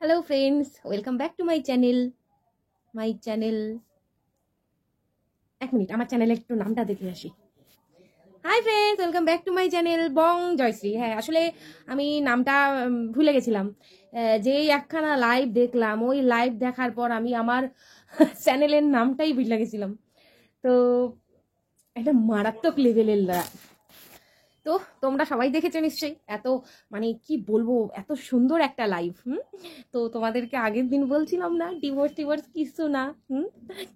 Hello friends, welcome back to my channel. এক minute, আমার চ্যানেলে একটু নামটা দেখে আসি। Hi friends, welcome back to my channel Bong Joyshree. হ্যাঁ, আসলে আমি নামটা ভুলে গেছিলাম। যেই একখানা লাইভ দেখলাম, ওই লাইভ দেখার পর আমি আমার চ্যানেলের নামটাই ভুলে গেছিলাম। তো একটা মারাত্মক লেভেলের তো তোমরা সবাই দেখেছো নিশ্চয়ই। এত মানে কি বলবো, এত সুন্দর একটা লাইভ। তো তোমাদেরকে আগের দিন বলছিলাম না ডিভোর্স কিছু না।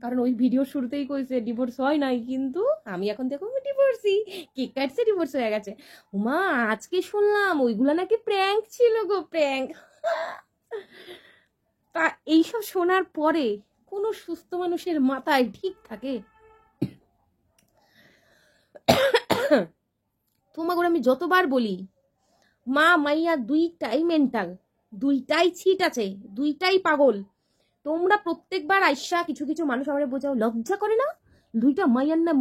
কারণ ওই ভিডিও শুরুতেই কইছে ডিভোর্স হয় নাই, কিন্তু আমি এখন দেখো ডিভোর্সই, কেক কাটছে ডিভোর্স হয়ে গেছে। উমা, আজকে শুনলাম ওইগুলা নাকি প্র্যাঙ্ক ছিল গো, প্র্যাঙ্ক। তা এইসব শোনার পরে কোনো সুস্থ মানুষের মাথায় ঠিক থাকে? তোমাকে আমি যতবার বলি, মা মাইয়া দুইটাই মেন্টাল, দুইটাই ছিট আছে, দুইটাই পাগল। তোমরা প্রত্যেকবার আইসা কিছু কিছু মানুষ আমার বোঝাও, লজ্জা করে না দুইটা মাইয়ার না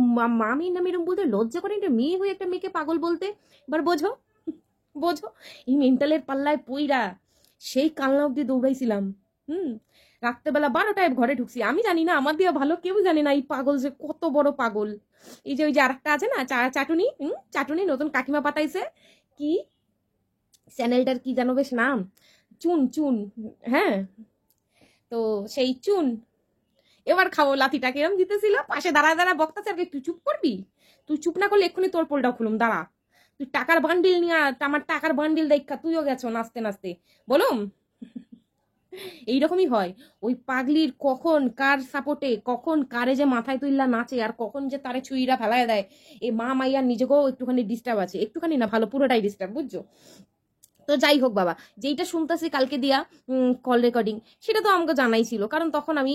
মামির নাম এরকম বলতে? লজ্জা করে একটা মেয়ে হয়ে একটা মেয়েকে পাগল বলতে? এবার বোঝো, বোঝো। এই মেন্টালের পাল্লায় পইরা সেই কালনা অব্দি দৌড়াইছিলাম। হুম রাত্রেবেলা 12টায় ঘরে ঢুকছি। আমি জানি না, আমার দিয়ে ভালো কেউ জানে না এই পাগল যে কত বড় পাগল। এই যে ওই যে আরেকটা আছে না, চাটুনি, চাটুনি নতুন কাকিমা পাঠাইছে। কি চ্যানেলটার কি জানো বেশ নাম, চুন চুন। হ্যাঁ, তো সেই চুন এবার খাবো লাথিটাকে এরম দিতেছিল, পাশে দাঁড়ায় দাঁড়ায় বক্তাছে। আর তুই চুপ করবি? তুই চুপ না করলে এক্ষুনি তোর পোলটাও খুলুম, দাঁড়া। তুই টাকার বান্ডিল নিয়ে আমার টাকার বান্ডিল দেখা তুইও গেছো নাচতে নাচতে, বলুম। এইরকমই হয়। ওই পাগলির কখন কার সাপোর্টে কখন কারে যে মাথায় তুইলা নাচে, আর কখন যে তারে ছুঁইরা ফেলায় দেয়। এই মা মাইয়ার নিজেকেও একটুখানি ডিস্টার্ব আছে, একটুখানি না, ভালো পুরোটাই ডিস্টার্ব, বুঝছো? তো যাই হোক বাবা, যেইটা শুনতেছি কালকে দিয়া কল রেকর্ডিং, সেটা তো আমাকে জানাই ছিল। কারণ তখন আমি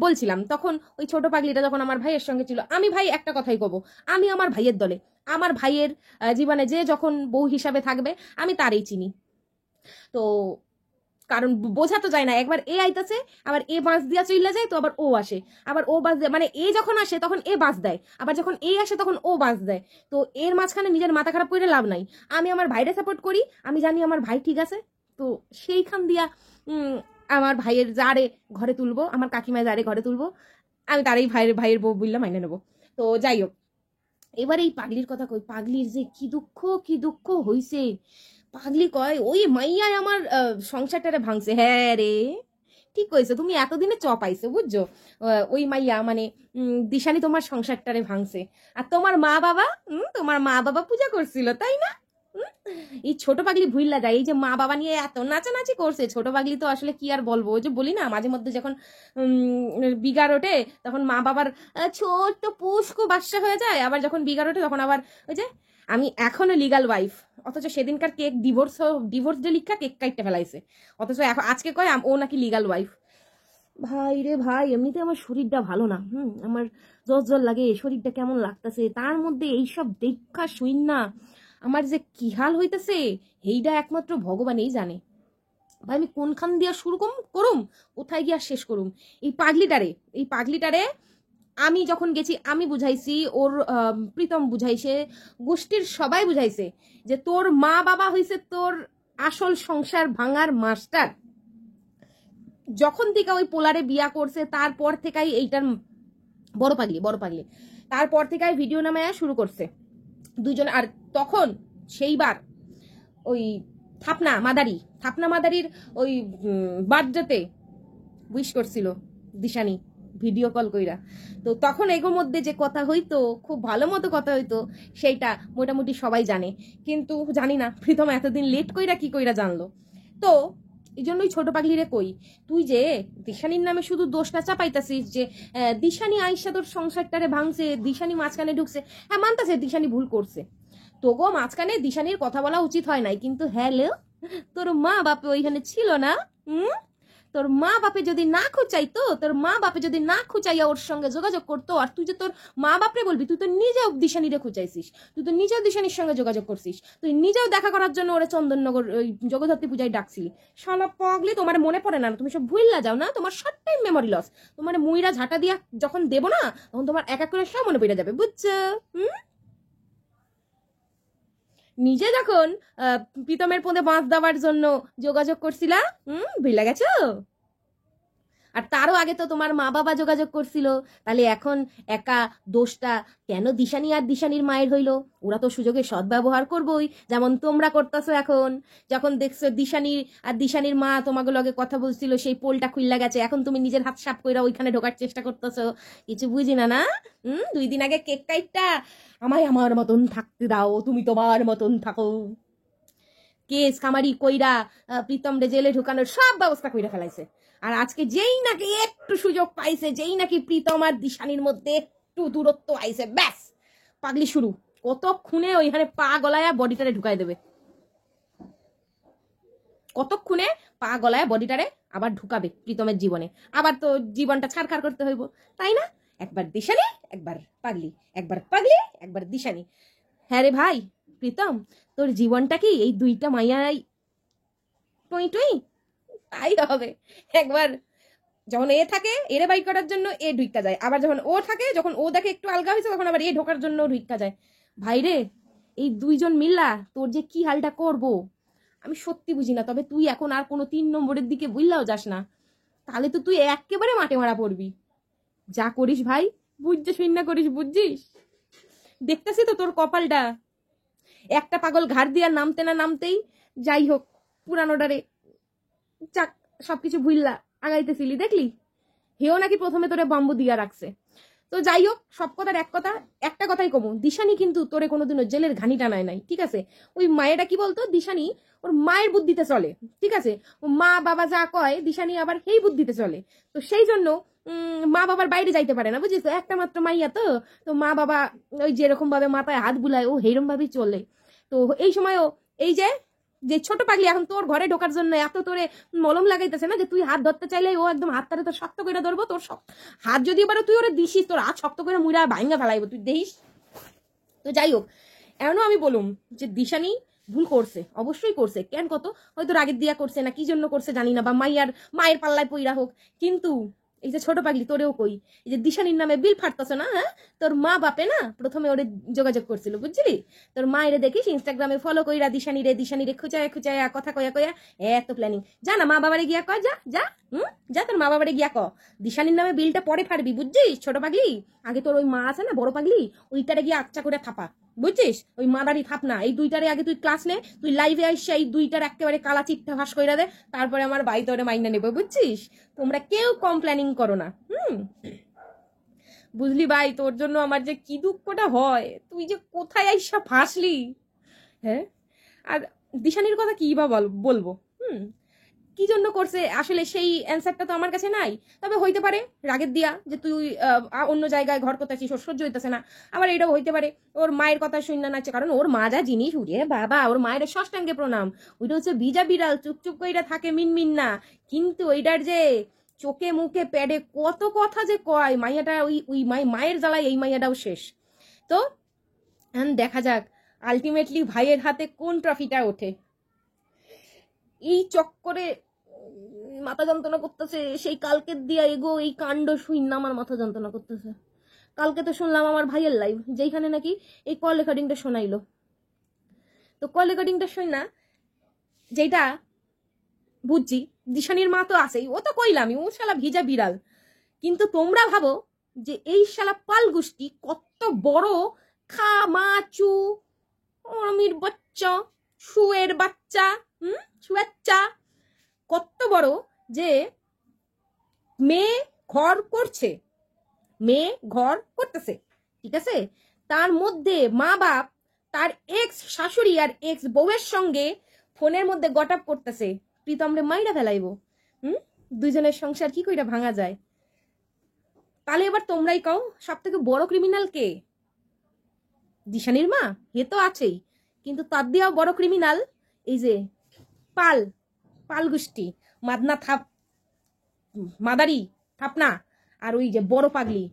বলছিলাম, তখন ওই ছোট পাগলিটা যখন আমার ভাইয়ের সঙ্গে ছিল, আমি ভাই একটা কথাই কব, আমি আমার ভাইয়ের দলে। আমার ভাইয়ের জীবনে যে যখন বউ হিসাবে থাকবে আমি তারই চিনি। তো কারণ বোঝা তো যায় না, একবার এ আইতাছে, আবার এ বাঁশ দিয়া চইলা যায়, তো আবার ও আসে, আবার ও বাঁশ দেয়, মানে এ যখন আসে তখন এ বাঁশ দেয়, আবার যখন এ আসে তখন ও বাঁশ দেয়। তো এর মাঝখানে নিজের মাথা খারাপ করে লাভ নাই। আমি আমার ভাইরে সাপোর্ট করি, আমি জানি আমার ভাই ঠিক আছে। তো সেইখান দিয়া আমার ভাইয়ের যারে ঘরে তুলবো, আমার কাকিমায় যারে ঘরে তুলবো, আমি তারই ভাইয়ের ভাইয়ের বউ বললাম মাইনে নেবো। তো যাই হোক, এবার এই পাগলির কথা কই, পাগলির যে কি দুঃখ হইছে। পাগলি কয় ওই মাইয়ায় আমার সংসারটারে ভাঙছে। হ্যাঁ রে, ঠিক কইছো তুমি, এতদিনে চ পাইছো, বুঝছো? ওই মাইয়া মানে দিশানি তোমার সংসারটারে ভাঙছে। আর তোমার মা বাবা পূজা করছিল, তাই না? এই ছোট পাগলি ভুইল্লা যায়, এই যে মা বাবা নিয়ে এত নাচানাচি করছে। ছোট পাগলি তো আসলে কি আর বলবো, ওই যে বলি না, মাঝে মধ্যে যখন বিগার ওঠে তখন মা বাবার ছোট্ট পুষ্কু বাচ্চা হয়ে যায়, আবার যখন বিগার ওঠে তখন আবার ওই যে আমি এখনো লিগাল ওয়াইফ, অথচ সেদিনকার কেক ডিভোর্স ডে লিখা কেক কাটতে ফেলাইছে, অথচ আজকে কয় ও নাকি লিগাল ওয়াইফ। ভাই রে ভাই, এমনিতে আমার শরীরটা ভালো না। আমার জ্বর লাগে, শরীরটা কেমন লাগতেছে, তার মধ্যে এইসব দেখা শুইন না আমার যে কি হাল হইতেছে, এইটা একমাত্র ভগবানই জানে। ভাই আমি কোনখান দিয়া শুরু করুম, কোথায় গিয়া শেষ করুম? এই পাগলিটারে আমি যখন গেছি আমি বুঝাইছি, ওর প্রীতম বুঝাইছে, গোষ্ঠীর সবাই বুঝাইছে যে তোর মা বাবা হইছে তোর আসল সংসার ভাঙার মাস্টার। যখন থেকে ওই পোলারে বিয়া করছে তারপর থেকেই এইটার বড় পাগলি তারপর থেকে ভিডিও নামায়া শুরু করছে দুইজন। আর তখন সেইবার ওই থাপনা মাদারির ওই বার্থডেতে উইশ করছিল দিশানি ভিডিও কল কইরা। তো তখন এগোর মধ্যে যে কথা হইতো, খুব ভালো মতো কথা হইতো, সেইটা মোটামুটি সবাই জানে। কিন্তু জানি না প্রীতম এতদিন লেট কইরা কি কইরা জানলো। তো এই জন্যই ছোট পাগলিরে কই, তুই যে দিশানির নামে শুধু দোষটা চাপাইতাছিস যে দিশানি আইসা তোর সংসারটারে ভাঙছে, দিশানি মাঝখানে ঢুকছে। হ্যাঁ মানতাছে দিশানি ভুল করছে, তোগো মাঝখানে দিশানির কথা বলা উচিত হয় নাই, কিন্তু হ্যালো, তোর মা বাপে ওইখানে ছিল না? তোর মা বাপে যদি না খুঁচাইতো, তোর মা বাপে যদি না খুঁচাইয়া ওর সঙ্গে যোগাযোগ করতো, আর তুই যে তোর মা বাপরে বলবি, তুই তো নিজেও দিশানিরে খুঁচাইছিস, তুই তো নিজেও দিশানির সঙ্গে যোগাযোগ করছিস, তুই নিজেও দেখা করার জন্য ওরা চন্দননগর ওই জগদ্ধাত্রী পূজায় ডাকছিলি। শালা পাগলি, তোমার মনে পড়ে না? তুমি সব ভুললা যাও না, তোমার শর্ট টাইম মেমোরি লস। তোমার মুইরা ঝাঁটা দিয়া যখন দেবো না, তখন তোমার এক এক করে সব মনে পড়ে যাবে, বুঝছো? নিজে যখন প্রীতমের পদে বাঁধ দেওয়ার জন্য যোগাযোগ করছিলা, ভুলে গেছো? আর তারও আগে তো তোমার মা বাবা যোগাযোগ করছিল। তাহলে এখন একা দোষটা কেন দিশানি আর দিশানির মায়ের হইলো? ওরা তো সুযোগে সদ্ব্যবহার করবোই, যেমন তোমরা করতেছো এখন। যখন দেখছো দিশানির আর দিশানির মা তোমাকে লগে কথা বলছিল, সেই পোলটা খুললা গেছে, এখন তুমি নিজের হাত সাপ কইরা ওইখানে ঢোকার চেষ্টা করতেছো। কিছু বুঝি না না? 2 দিন আগে কেক কাইটটা আমায় আমার মতন থাকতে দাও, তুমি তোমার মতন থাকো, কেস কামারি কইরা প্রীতম রে জেলে ঢুকানোর সব ব্যবস্থা কইরা ফেলাইছে। আর আজকে যেই নাকি একটু সুযোগ পাইছে, যেই নাকি প্রীতম আর দিশানির মধ্যে একটু দূরত্ব আইছে, ব্যাস পাগলি শুরু। কতক্ষণে ওইখানে পা গলায়া বডিটারে ঢুকাই দেবে, কতক্ষণে পা গলায় বডিটারে আবার ঢুকাবে প্রীতমের জীবনে। আবার তো জীবনটা ছাড়খাড় করতে হইব, তাই না? একবার দিশানি, একবার পাগলি, একবার পাগলি, একবার দিশানি। হ্যাঁ রে ভাই প্রীতম, তোর জীবনটা কি এই 2টা মাইয়াই টুই টুই? তাই হবে। একবার যখন এ থাকে এরে বাইক করার জন্য এ ঢুইকা যায়, আবার যখন ও থাকে, যখন ও দেখে একটু আলগা হয়েছে, তখন আবার এ ঢোকার জন্য ঢুইকা যায়। ভাই রে, এই 2জন মিল্লা তোর যে কি হালটা করব আমি সত্যি বুঝি না। তবে তুই এখন আর কোনো 3 নম্বরের দিকে বুঝলাও যাস না, তাহলে তো তুই একেবারে মাঠে মারা পড়বি। যা করিস ভাই বুঝছিস না করিস, বুঝছিস? দেখতেছি তো তোর কপালটা, একটা পাগল ঘাড় দিয়া নামতে না নামতেই, যাই হোক পুরানোটারে চাক সবকিছু ভুললা আগাইতেছিলি, দেখলি হেও নাকি প্রথমে তোরে বাম্বু দিয়া রাখছে। তো যাই হোক, সব কথার একটা কথাই কমু, দিশানি কিন্তু তোরে কোনোদিনও জেলের ঘানি টানায় নাই, ঠিক আছে? ওই মায়েরা কি বলতো, দিশানি ওর মায়ের বুদ্ধিতে চলে, ঠিক আছে? মা বাবা যা কয় দিশানি আবার সেই বুদ্ধিতে চলে। তো সেই জন্য মা বাবার বাইরে যাইতে পারে না, বুঝিস? একটা মাত্র মাইয়া তো, তো মা বাবা ওই যেরকম ভাবে মাথায় হাত বুলায় ও সেইরকম ভাবেই চলে। তো এই সময়ও এই যে ছোট পাগলি এখন তোর ঘরে ঢোকার জন্য এত তোরে মলম লাগাইতেছে না, যে তুই হাত ধরতে চাইলে ও একদম হাতটারে তোর শক্ত করে ধরবো, তোর হাত যদি এবার তুই ওরে দিসিস, তোর হাত শক্ত করে মুড়া ভাঙ্গা ফেলাইবো, তুই দেখিস। তো যাই হোক, এমনও আমি বলুম যে দিশানি ভুল করছে, অবশ্যই করছে। কেন কত হয়তো রাগের দিয়া করছে, না কি জন্য করছে জানি না, বা মায়ের পাল্লায় পইরা হোক, কিন্তু এই যে ছোট পাগলি তোরেও কই, এই যে দিশানির নামে বিল ফাটতেছে না, হ্যাঁ? তোর মা বাপে না প্রথমে ওরে যোগাযোগ করছিল, বুঝলি? তোর মায়েরে দেখিস ইনস্টাগ্রামে ফলো কইরা দিশানিরে খুচায়া খুচায়া কথা কয়া কয়া এত প্ল্যানিং। যা না মা বাবারে গিয়া কয়, যা যা যা তোর মা বাবারে গিয়া ক, দিশানির নামে বিলটা পরে ফাড়বি, বুঝছিস? ছোট পাগলি, আগে তোর ওই মা আছে না বড় পাগলি, ওইটারে গিয়ে আচ্ছা করে থাপা, বুঝছিস? ওই মাদারি থাপ না, এই 2টারে আগে তুই ক্লাস নে, তুই লাইভে আইসা এই 2টার একেবারে কালা চিটটা ভাস কইরা দে, তারপরে আমার ভাই তোরে মাইনা নেবে, বুঝছিস? তোমরা কেউ কম প্ল্যানিং করো না, বুঝলি ভাই? তোর জন্য আমার যে কি দুঃখটা হয়, তুই যে কোথায় আইসা ফাঁসলি, হ্যাঁ? আর দিশানির কথা কি বা বলবো, কি জন্য করছে আসলে সেই অ্যান্সারটা তো আমার কাছে নাই। তবে হইতে পারে রাগের দিয়া, যে তুই অন্য জায়গায় ঘর করতেছিস, ওর সহ্য হইতেছে না। আবার এটাও হইতে পারে ওর মায়ের কথা শুননা নাচছে, কারণ ওর মা যা জিনিস, উড়ে বাবা, ওর মায়ের ষষ্ঠাঙ্গে প্রণাম। ওইটা হচ্ছে ভিজা বিড়াল, চুপচুপ কইরা থাকে মিনমিন না, কিন্তু ওইটার যে চোখে মুখে প্যাডে কত কথা যে কয়, মাইয়াটা ওই মায়ের জ্বালায় এই মাইয়াটাও শেষ। তো দেখা যাক আলটিমেটলি ভাইয়ের হাতে কোন ট্রফিটা ওঠে। এই চক্করে মাথা যন্ত্রণা করতেছে, সেই কালকে দিয়া এগো এই কাণ্ড শুন না আমার মাথা যন্ত্রণা করতেছে। কালকে তো শুনলাম আমার ভাইয়ের লাইভ, যেখানে নাকি এই কল রেকর্ডিংটা শোনাইলো। তো কল রেকর্ডিংটা শুন না, যেটা বুঝছি দিশানির মা তো আছেই, ও তো কইলামই, ও শালা ভিজা বিড়াল। কিন্তু তোমরা ভাবো যে এই শালা পাল গোষ্ঠী কত বড় খামাচু অমির বাচ্চা, শুয়ের বাচ্চা, শুয়েচ্চা, কত বড় যে মেয়ে ঘর করছে, মেয়ে ঘর করতেছে, ঠিক আছে? তার মধ্যে মা বাপ তার এক্স শাশুড়ি আর এক্স বউয়ের সঙ্গে ফোনের মধ্যে গটাপ করতেছে, প্রীতমরে মাইরা ফেলাইবো। 2জনের সংসার কি কইরা ভাঙা যায়? তাহলে এবার তোমরাই কও সব থেকে বড় ক্রিমিনাল কে? দিশানির মা, হে তো আছেই, কিন্তু তার দিয়েও বড় ক্রিমিনাল এই যে পাল গোষ্ঠী, মাদনা থাপ, মাদারি থাপনা, আর ওই যে বড় পাগলি।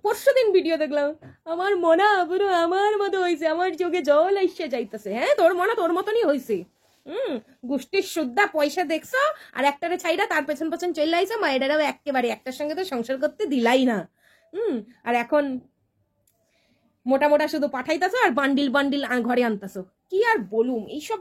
পরশুদিন ভিডিও দেখলাম, আমার মনা পুরো আমার মতো হয়েছে, আমার চোখে জল এসে যাইতেছে। হ্যাঁ, তোর মনা তোর মতনই হয়েছে। গোষ্ঠীর শুদ্ধা পয়সা দেখছো, আর একটারে ছাইরা তার পেছন পেছন চলে আইছো, মায়েরাও একেবারে একটার সঙ্গে তো সংসার করতে দিলাই না। আর এখন মোটা মোটা শুধু পাঠাইতেছো আর বান্ডিল বান্ডিল ঘরে আনতেছো। কি আর বলুম এইসব।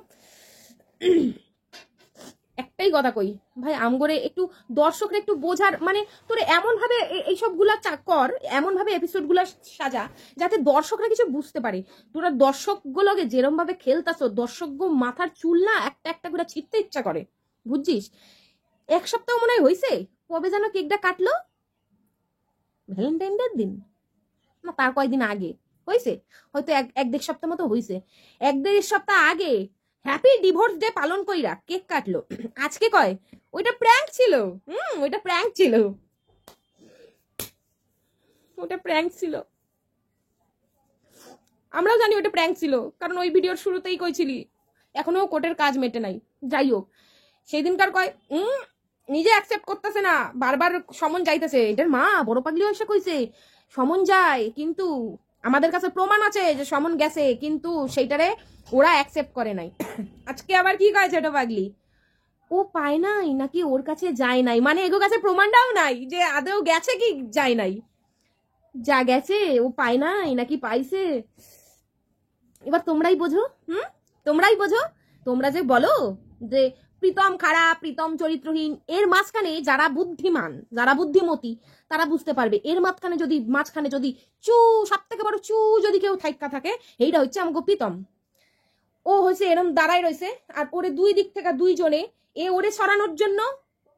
একটাই কথা কই ভাই, আমগরে একটু দর্শকরা একটু বোঝার মানে তোরে এমন ভাবে এইসব গুলা কর, এমন ভাবে এপিসোড গুলা সাজা যাতে দর্শকরা কিছু বুঝতে পারে। তোরা দর্শক গুলোকে যেরম ভাবে খেলতাছ, দর্শক মাথার চুল না একটা একটা করে ছিটতে ইচ্ছা করে, বুঝছিস? এক সপ্তাহ মনে হয় হয়েছে, কবে যেন কেকটা কাটলো, ভ্যালেন্টাইন ডের দিন না তার কয়েকদিন আগে হয়েছে, হয়তো এক দেড় সপ্তাহ মতো হয়েছে। এক দেড় সপ্তাহ আগে হ্যাপি ডিভোর্স ডে পালন কইরা কেক কাটলো, আজকে কয় ওইটা প্র্যাঙ্ক ছিল। ওইটা প্র্যাঙ্ক ছিল, ওটা প্র্যাঙ্ক ছিল। আমরাও জানি ওটা প্র্যাঙ্ক ছিল, কারণ ওই ভিডিওর শুরুতেই কইছিলি এখনো কোর্টের কাজ মেটে নাই। যাই হোক, সেই দিনকার কয় নিজে অ্যাকসেপ্ট করতেছে না, বারবার সমন যাইতেছে। এটার মা বড় পাগলি এসে কইছে সমন যায়, কিন্তু আমাদের কাছে প্রমাণ আছে যে সমন গেছে, কিন্তু সেইটারে ওরা অ্যাকসেপ্ট করে নাই। আজকে আবার কি কয় ছোট পাগলি, ও পায় নাই নাকি ওর কাছে যায় নাই, মানে এগো কাছে প্রমাণটাও নাই যে আদৌ গেছে কি যায় নাই। যা গেছে ও পায় নাই নাকি পাইছে, এবার তোমরাই বোঝো। তোমরাই বোঝো। তোমরা যে বলো যে প্রীতম খারাপ, প্রীতম চরিত্রহীন, এর মাঝখানে যারা বুদ্ধিমান, যারা বুদ্ধিমতী তারা বুঝতে পারবে। এর মাঝখানে যদি চু, সব থেকে বড় চু যদি কেউ থাইকা থাকে, এইটা হচ্ছে আমাকে প্রীতম। ও হয়েছে এরম দাঁড়াই রয়েছে, আর ওরে দুই দিক থেকে দুইজনে, এ ওরে সরানোর জন্য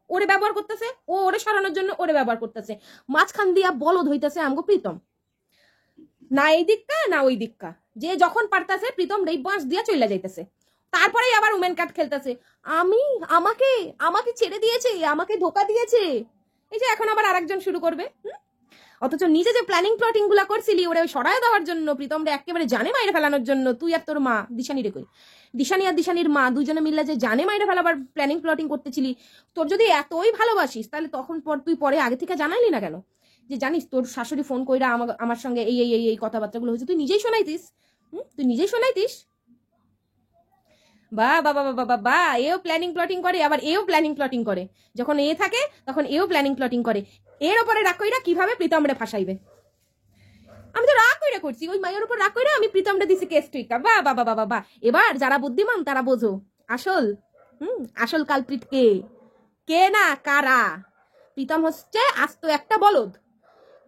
ওরে ব্যবহার করতেছে, ও ওরে সরানোর জন্য ওরে ব্যবহার করতেছে। মাঝখান দিয়া বলদ হইতেছে আমাকে প্রীতম, না এই দিকটা না ওই দিকটা, যে যখন পারতেছে প্রীতম রেই বাঁশ দিয়া চলে যাইতেছে। তারপরেই আবার উমেন কার্ড খেলতেছে, আমাকে আমাকে ছেড়ে দিয়েছে, আমাকে ধোকা দিয়েছে। এই যে এখন আবার আরেকজন শুরু করবে। অথচ নিজে যে প্ল্যানিং প্লটিং গুলা করছিলি ওরে সরায় দেওয়ার জন্য, প্রীতম রে একেবারে জানে মাইরে ফেলানোর জন্য, তুই আর তোর মা দিশানি রে কই, দিশানি আর দিশানির মা দুজনে মিললে যে জানে মাইরে ফেলাবার প্ল্যানিং প্লটিং করতেছিলি। তোর যদি এতই ভালোবাসিস তাহলে তখন তুই পরে আগে থেকে জানাইলি না কেন? যে জানিস তোর শাশুড়ি ফোন কইরা আমার সঙ্গে এই এই এই কথাবার্তাগুলো হয়েছে, তুই নিজেই শোনাইতিস। তুই নিজেই শোনাইতিস। বা বাবা বাবা বাবা, এও প্ল্যানিং প্লটিং করে, আবার এও প্ল্যানিং প্লটিং করে। যখন এ থাকে তখন এও প্ল্যানিং প্লটিং করে। এর ওপরে রাগ কইরা কিভাবে প্রীতমরে ফাঁসাইবে। আমি তো রাগ কইরা করছি, ওই মায়ের উপর রাগ কইরা আমি প্রীতমরে দিছি কেস টুইকা। বা বাবা বাবা বাবা, এবার যারা বুদ্ধিমান তারা বোঝো আসল কালপ্রিট কে, কে না কারা। প্রীতম হচ্ছে আস্ত একটা বলদ,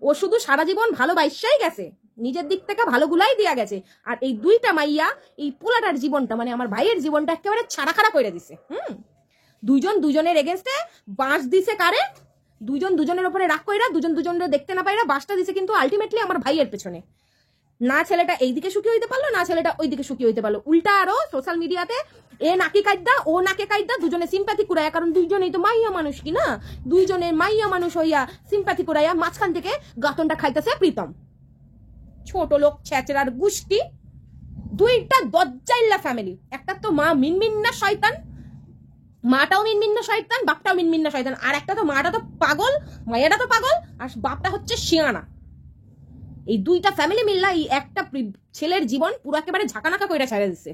ও শুধু সারা জীবন ভালোবাসাই গেছে, নিজের দিক থেকে ভালোগুলাই দিয়া গেছে। আর এই দুইটা মাইয়া এই পোলাটার জীবনটা, মানে আমার ভাইয়ের জীবনটা একেবারে ছাড়া খাড়া করে দিছে। দুইজন দুজনের এগেনস্টে বাঁশ দিছে কারে, দুইজন দুজনের উপরে রাগ কইরা দুজন দুজনের দেখতে না পাইরা বাঁশটা দিছে কিন্তু আলটিমেটলি আমার ভাইয়ের পেছনে। না ছেলেটা এইদিকে সুখী হইতে পারলো, না ছেলেটা ওইদিকে সুখী হইতে পারলো। উল্টা আরো সোশ্যাল মিডিয়াতে এ নাকি কাইদা ও নাকে কাইদা দুজনে সিম্প্যাথি কুড়াইয়া, কারণ দুইজনেই তো মাইয়া মানুষ কি না, দুইজনের মাইয়া মানুষ হইয়া সিম্প্যাথি কুড়াইয়া মাঝখান থেকে গাতনটা খাইতেছে প্রীতম। ছোট লোক ছেচড়ার গুষ্টি, দুইটা দজ্জাইল্লা ফ্যামিলি। একটা তো মা মিনমিন্না শয়তান, মাটাও মিনমিন্না শয়তান, বাপটাও মিনমিন্না শয়তান। আর একটা তো মাটা তো পাগল, মায়াটা তো পাগল, আর বাপটা হচ্ছে শিয়ানা। এই দুইটা ফ্যামিলি মিল্লা এই একটা ছেলের জীবন পুরো একেবারে ঝাঁকানাকা কইরা ছেড়ে দিছে।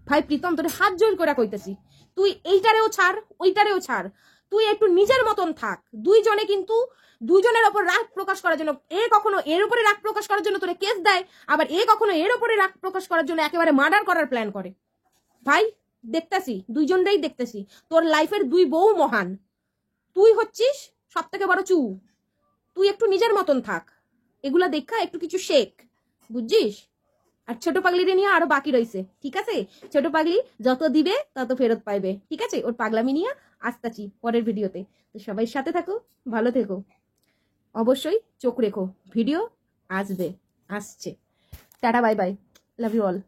ভাই প্রীতম তোরে হাত জোর করে কইতেছি, তুই এইটারেও ছাড় ওইটারেও ছাড়, তুই একটু নিজের মতন থাক। দুইজনে কিন্তু দুইজনের ওপর রাগ প্রকাশ করার জন্য, এ কখনো এর উপরে রাগ প্রকাশ করার জন্য তোরে কেস দেয়, আবার এ কখনো এর উপরে রাগ প্রকাশ করার জন্য একেবারে মার্ডার করার প্ল্যান করে। ভাই দেখতেছি, দুইজনটাই দেখতেছি, তোর লাইফের দুই বউ মহান, তুই হচ্ছিস সব থেকে বড় চু। তুই একটু নিজের মতন থাক, এগুলা দেখা একটু কিছু শেখ, বুঝছিস? আর ছোট পাগলিরে নিয়ে আরো বাকি রয়েছে, ঠিক আছে? ছোট পাগলি যত দিবে তত ফেরত পাইবে, ঠিক আছে? ওর পাগলামি নিয়ে আসতাছি পরের ভিডিওতে। তো সবাই সাথে থাকো, ভালো থেকো, অবশ্যই চোখ রেখো, ভিডিও আসছে। Tata, bye bye, love you all.